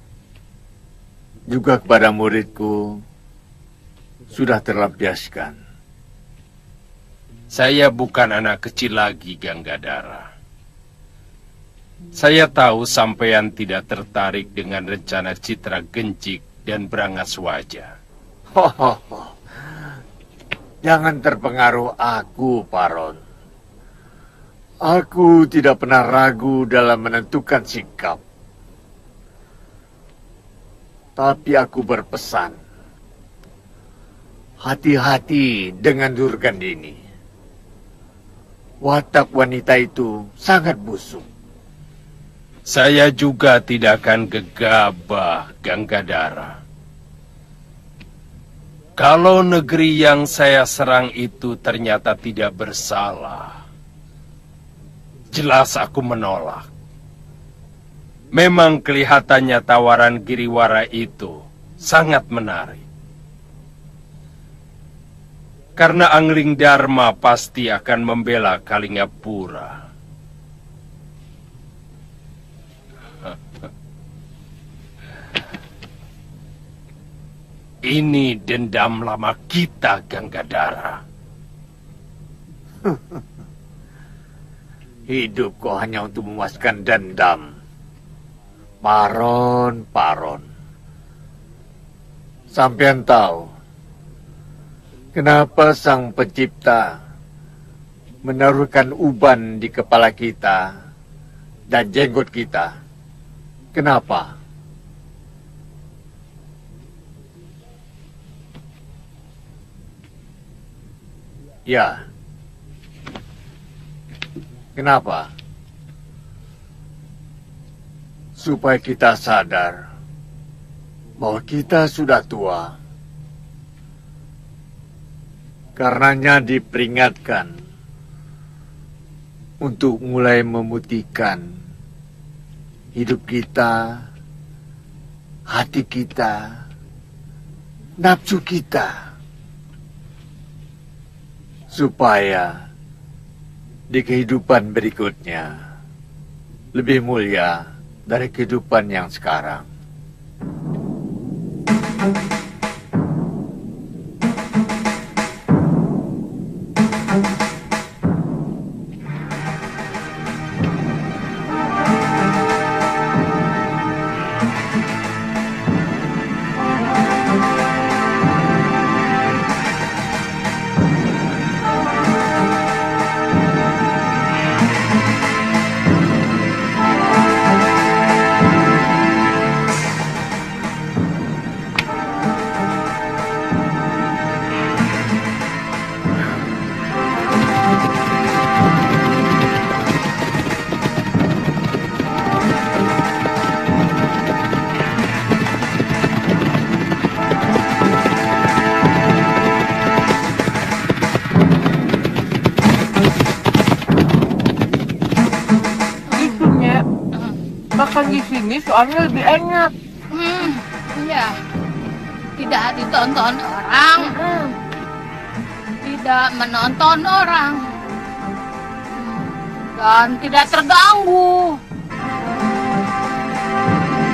juga kepada muridku, sudah terlampiaskan. Saya bukan anak kecil lagi, Ganggadara. Saya tahu sampean tidak tertarik dengan rencana Citra Gencik dan Brangaswaja. Jangan terpengaruh aku, Paron. Aku tidak pernah ragu dalam menentukan sikap. Tapi aku berpesan, hati-hati dengan Durgandini. Watak wanita itu sangat busuk. Saya juga tidak akan gegabah, Ganggadara. Kalau negeri yang saya serang itu ternyata tidak bersalah, jelas aku menolak. Memang kelihatannya tawaran Giriwara itu sangat menarik. Karena Angling Dharma pasti akan membela Kalingapura. Ini dendam lama kita, Ganggadara. Hidup kok hanya untuk memuaskan dendam. Paron. Sampean tahu kenapa Sang Pencipta menaruhkan uban di kepala kita dan jenggot kita. Kenapa? Ya. Kenapa? Supaya kita sadar bahwa kita sudah tua. Karenanya diperingatkan untuk mulai memutihkan hidup kita, hati kita, nafsu kita, supaya di kehidupan berikutnya lebih mulia dari kehidupan yang sekarang. Makan di sini soalnya lebih enak. Iya. Tidak ditonton orang. Tidak menonton orang. Dan tidak terganggu.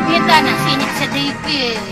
Kita nasinya sedikit.